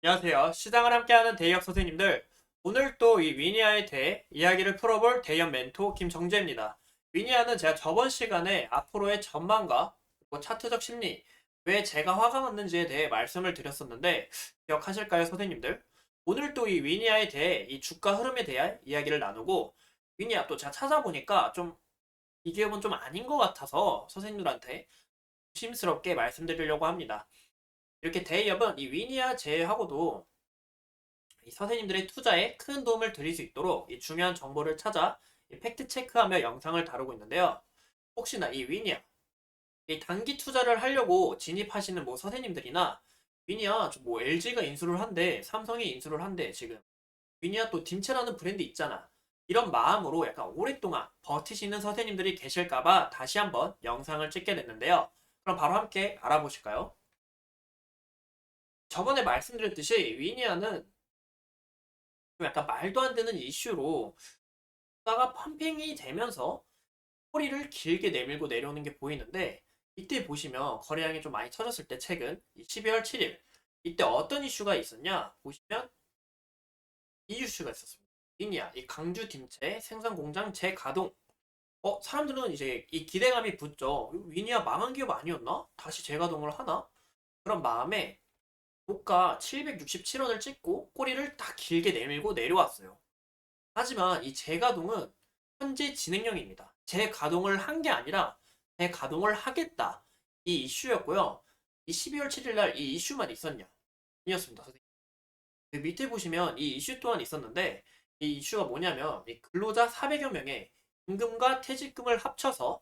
안녕하세요. 시장을 함께하는 대기업 선생님들. 오늘 또 이 위니아에 대해 이야기를 풀어볼 대기업 멘토 김정재입니다. 위니아는 제가 저번 시간에 앞으로의 전망과 그리고 차트적 심리, 왜 제가 화가 났는지에 대해 말씀을 드렸었는데 기억하실까요, 선생님들? 오늘 또 이 위니아에 대해 이 주가 흐름에 대한 이야기를 나누고 위니아 또 제가 찾아보니까 좀 이 기업은 좀 아닌 것 같아서 선생님들한테 조심스럽게 말씀드리려고 합니다. 이렇게 대기업은 이 위니아 제외하고도 이 선생님들의 투자에 큰 도움을 드릴 수 있도록 이 중요한 정보를 찾아 이 팩트 체크하며 영상을 다루고 있는데요. 혹시나 이 위니아, 이 단기 투자를 하려고 진입하시는 뭐 선생님들이나 위니아 뭐 LG가 인수를 한대, 삼성이 인수를 한대 지금 위니아 또 딤체라는 브랜드 있잖아. 이런 마음으로 약간 오랫동안 버티시는 선생님들이 계실까봐 다시 한번 영상을 찍게 됐는데요. 그럼 바로 함께 알아보실까요? 저번에 말씀드렸듯이 위니아는 좀 약간 말도 안 되는 이슈로 주가가 펌핑이 되면서 꼬리를 길게 내밀고 내려오는 게 보이는데 이때 보시면 거래량이 좀 많이 터졌을 때 최근 12월 7일 이때 어떤 이슈가 있었냐 보시면 이 이슈가 있었습니다. 이니야 이 강주 딤체 생산 공장 재가동. 사람들은 이제 이 기대감이 붙죠. 위니아 망한 기업 아니었나? 다시 재가동을 하나? 그런 마음에 고가 767원을 찍고 꼬리를 딱 길게 내밀고 내려왔어요. 하지만 이 재가동은 현재 진행형입니다. 재가동을 한 게 아니라 재가동을 하겠다. 이 이슈였고요. 이 12월 7일 날 이 이슈만 있었냐? 아니었습니다, 선생님. 그 밑에 보시면 이 이슈 또한 있었는데 이 이슈가 뭐냐면 이 근로자 400여 명의 임금과 퇴직금을 합쳐서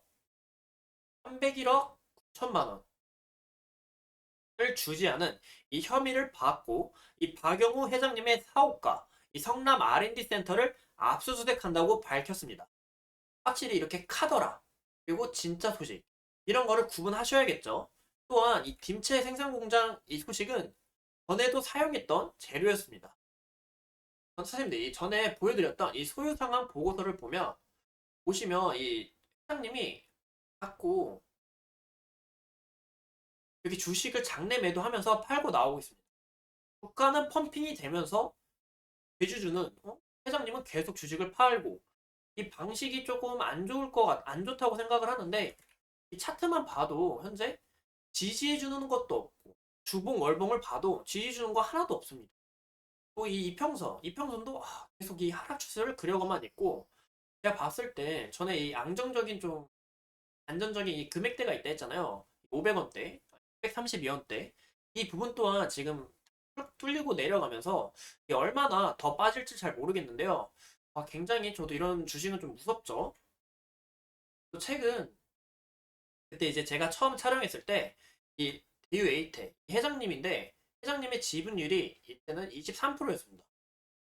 301억 9천만 원을 주지하는 이 혐의를 받고 이 박영우 회장님의 사업가 이 성남 R&D 센터를 압수수색한다고 밝혔습니다. 확실히 이렇게 카더라. 그리고 진짜 소식. 이런 거를 구분하셔야겠죠. 또한 이 김치 생산 공장 이 소식은 전에도 사용했던 재료였습니다. 선생님들 이 전에 보여드렸던 이 소유 상황 보고서를 보시면 이 회장님이 자꾸 여기 주식을 장내 매도하면서 팔고 나오고 있습니다. 주가는 펌핑이 되면서 대주주는 회장님은 계속 주식을 팔고 이 방식이 조금 안 좋다고 생각을 하는데 이 차트만 봐도 현재 지지해주는 것도 없고 주봉 월봉을 봐도 지지해주는 거 하나도 없습니다. 또 이 이평선도 계속 이 하락 추세를 그려고만 있고 제가 봤을 때 전에 이 안정적인 좀 안전적인 이 금액대가 있다 했잖아요. 500원대, 132원대 이 부분 또한 지금 뚫리고 내려가면서 얼마나 더 빠질지 잘 모르겠는데요. 굉장히 저도 이런 주식은 좀 무섭죠. 또 최근 그때 이제 제가 처음 촬영했을 때 이 디유 에이텍 회장님인데 회장님의 지분율이 이때는 23%였습니다.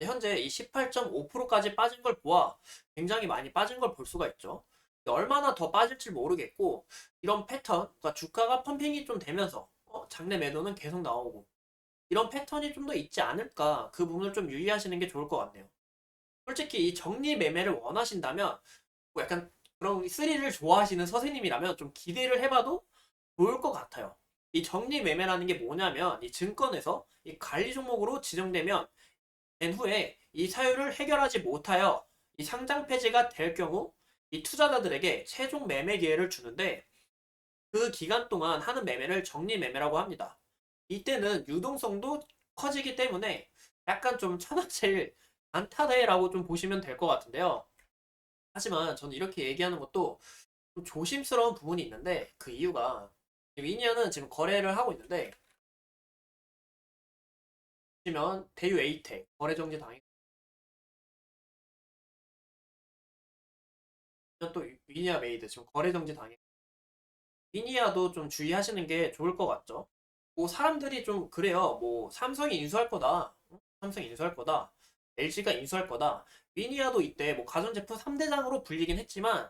현재 이 18.5%까지 빠진 걸 보아 굉장히 많이 빠진 걸 볼 수가 있죠. 얼마나 더 빠질지 모르겠고 이런 패턴, 그러니까 주가가 펌핑이 좀 되면서 장내 매도는 계속 나오고 이런 패턴이 좀 더 있지 않을까 그 부분을 좀 유의하시는 게 좋을 것 같네요. 솔직히 이 정리 매매를 원하신다면 뭐 약간 그런 스릴을 좋아하시는 선생님이라면 좀 기대를 해봐도 좋을 것 같아요. 이 정리 매매라는 게 뭐냐면 이 증권에서 이 관리 종목으로 지정되면 된 후에 이 사유를 해결하지 못하여 이 상장 폐지가 될 경우 이 투자자들에게 최종 매매 기회를 주는데 그 기간 동안 하는 매매를 정리 매매라고 합니다. 이때는 유동성도 커지기 때문에 약간 좀 천하제일 안타대라고 좀 보시면 될 것 같은데요. 하지만 저는 이렇게 얘기하는 것도 좀 조심스러운 부분이 있는데 그 이유가 위니어는 지금 거래를 하고 있는데 보시면 대유 에이텍 거래 정지 당했고 또 위니아 메이드 지금 거래 정지 당했고 위니아도 좀 주의하시는 게 좋을 것 같죠. 뭐 사람들이 좀 그래요. 뭐 삼성이 인수할 거다. 삼성이 인수할 거다. LG가 인수할 거다. 위니아도 이때 뭐 가전제품 3대장으로 불리긴 했지만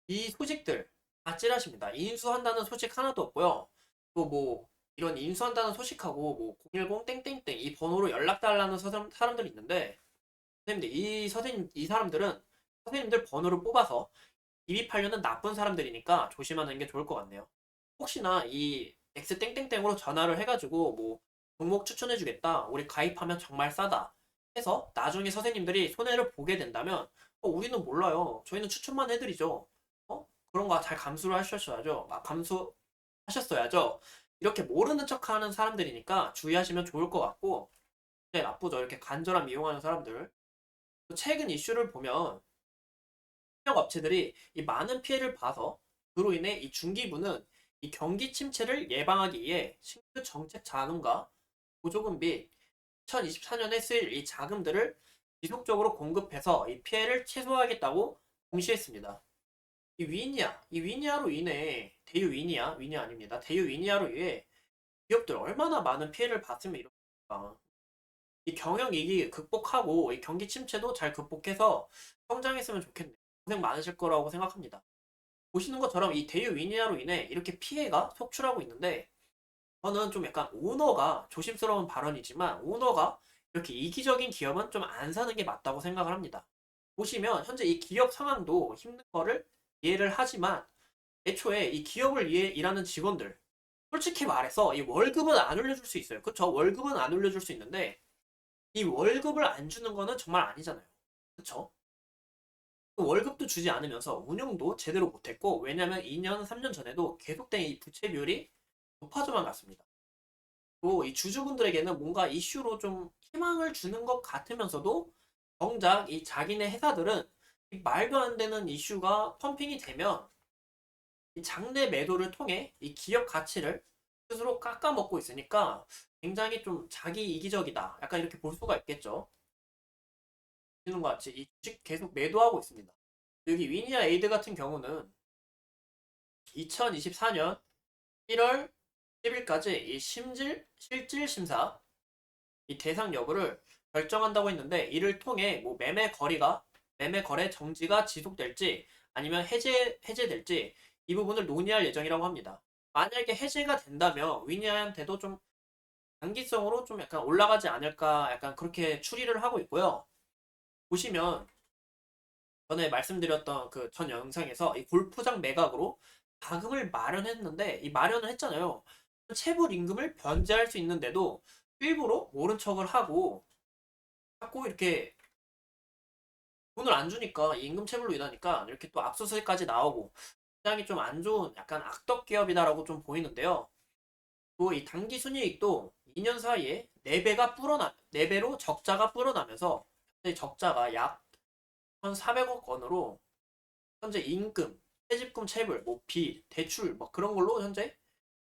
이 소식들 다 찌라십니다. 인수한다는 소식 하나도 없고요. 또 뭐 이런 인수한다는 소식하고 뭐 010 땡땡땡 이 번호로 연락 달라는 사람들이 있는데 선생님들 이 사람들은 선생님들 번호를 뽑아서 기입하려는 나쁜 사람들이니까 조심하는 게 좋을 것 같네요. 혹시나 이 X 땡땡땡으로 전화를 해가지고 뭐 종목 추천해주겠다. 우리 가입하면 정말 싸다. 해서 나중에 선생님들이 손해를 보게 된다면 우리는 몰라요. 저희는 추천만 해드리죠. 그런 거 잘 감수를 하셨어야죠. 감수하셨어야죠. 이렇게 모르는 척하는 사람들이니까 주의하시면 좋을 것 같고, 네, 나쁘죠. 이렇게 간절함 이용하는 사람들. 최근 이슈를 보면 협력 업체들이 이 많은 피해를 봐서 그로 인해 이 중기부는 이 경기 침체를 예방하기 위해 신규 정책 자금과 보조금 및 2024년에 쓰일 이 자금들을 지속적으로 공급해서 이 피해를 최소화하겠다고 공시했습니다. 이 위니아로 인해 대유 위니아 아닙니다. 대유 위니아로 인해 기업들 얼마나 많은 피해를 봤으면 이렇습니까? 이 경영위기 극복하고 이 경기 침체도 잘 극복해서 성장했으면 좋겠네요. 고생 많으실 거라고 생각합니다. 보시는 것처럼 이 대유 위니아로 인해 이렇게 피해가 속출하고 있는데 저는 좀 약간 오너가 조심스러운 발언이지만 오너가 이렇게 이기적인 기업은 좀 안 사는 게 맞다고 생각을 합니다. 보시면 현재 이 기업 상황도 힘든 거를 이해를 하지만 애초에 이 기업을 위해 일하는 직원들 솔직히 말해서 이 월급은 안 올려줄 수 있어요. 그쵸? 월급은 안 올려줄 수 있는데 이 월급을 안 주는 거는 정말 아니잖아요. 그쵸? 그 월급도 주지 않으면서 운영도 제대로 못했고 왜냐면 2년, 3년 전에도 계속된 이 부채 비율이 높아져만 갔습니다. 또 이 주주분들에게는 뭔가 이슈로 좀 희망을 주는 것 같으면서도 정작 이 자기네 회사들은 이 말도 안 되는 이슈가 펌핑이 되면 이 장내 매도를 통해 이 기업 가치를 스스로 깎아먹고 있으니까 굉장히 좀 자기 이기적이다. 약간 이렇게 볼 수가 있겠죠. 보시는 것 같이 이 주식 계속 매도하고 있습니다. 여기 위니아 에이드 같은 경우는 2024년 1월 10일까지 이 실질 심사 이 대상 여부를 결정한다고 했는데 이를 통해 뭐 매매 거래 정지가 지속될지 아니면 해제될지 이 부분을 논의할 예정이라고 합니다. 만약에 해제가 된다면 위니아한테도 좀 단기성으로 좀 약간 올라가지 않을까 약간 그렇게 추리를 하고 있고요. 보시면 전에 말씀드렸던 그 전 영상에서 이 골프장 매각으로 자금을 마련했는데 이 마련을 했잖아요. 체불 임금을 변제할 수 있는데도 일부러 모른 척을 하고 자꾸 이렇게 돈을 안 주니까 임금 체불로 인하니까 이렇게 또 압수수색까지 나오고 굉장히 좀 안 좋은 약간 악덕 기업이다라고 좀 보이는데요. 또 이 당기 순이익도 2년 사이에 4배로 적자가 불어나면서 현재 적자가 약 1,400억 원으로 현재 임금, 세집금 체불, 뭐 빚, 대출 뭐 그런 걸로 현재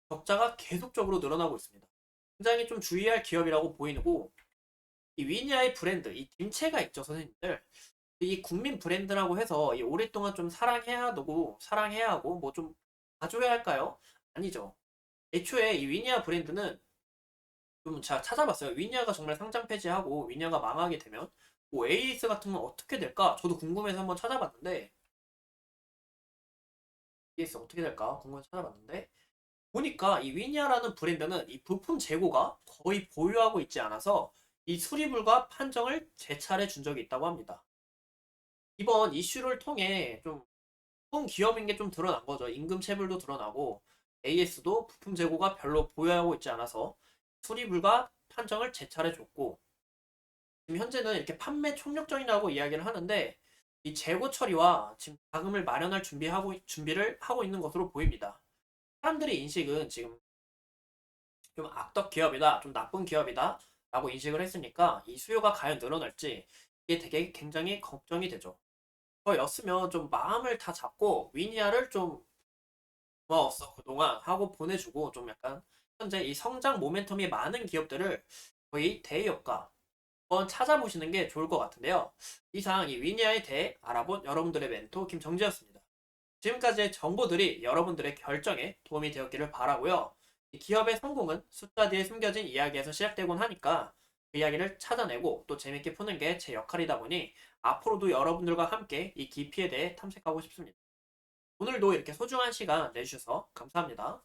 적자가 계속적으로 늘어나고 있습니다. 굉장히 좀 주의할 기업이라고 보이고 이 위니아의 브랜드, 이 딤체가 있죠, 선생님들. 이 국민 브랜드라고 해서 이 오랫동안 좀 사랑해야 하고 뭐 좀 봐줘야 할까요? 아니죠. 애초에 이 위니아 브랜드는 좀 제가 찾아봤어요. 위니아가 정말 상장 폐지하고 위니아가 망하게 되면 뭐 AS 같은 건 어떻게 될까? 저도 궁금해서 한번 찾아봤는데 AS 어떻게 될까? 궁금해서 찾아봤는데 보니까 이 위니아라는 브랜드는 이 부품 재고가 거의 보유하고 있지 않아서 이 수리불가 판정을 재차례 준 적이 있다고 합니다. 이번 이슈를 통해 좀 큰 기업인 게 좀 드러난 거죠. 임금 체불도 드러나고 AS도 부품 재고가 별로 보유하고 있지 않아서 수리불가 판정을 재차례 줬고 지금 현재는 이렇게 판매 총력전이라고 이야기를 하는데 이 재고 처리와 지금 자금을 마련할 준비를 하고 있는 것으로 보입니다. 사람들의 인식은 지금 좀 악덕 기업이다, 좀 나쁜 기업이다 라고 인식을 했으니까 이 수요가 과연 늘어날지 이게 되게 굉장히 걱정이 되죠. 저였으면 좀 마음을 다 잡고 위니아를 좀 고마웠어 그동안 하고 보내주고 좀 약간 현재 이 성장 모멘텀이 많은 기업들을 거의 대기업가 한번 찾아보시는 게 좋을 것 같은데요. 이상 이 위니아에 대해 알아본 여러분들의 멘토 김정지였습니다. 지금까지의 정보들이 여러분들의 결정에 도움이 되었기를 바라고요. 이 기업의 성공은 숫자 뒤에 숨겨진 이야기에서 시작되곤 하니까 그 이야기를 찾아내고 또 재밌게 푸는 게 제 역할이다 보니 앞으로도 여러분들과 함께 이 깊이에 대해 탐색하고 싶습니다. 오늘도 이렇게 소중한 시간 내주셔서 감사합니다.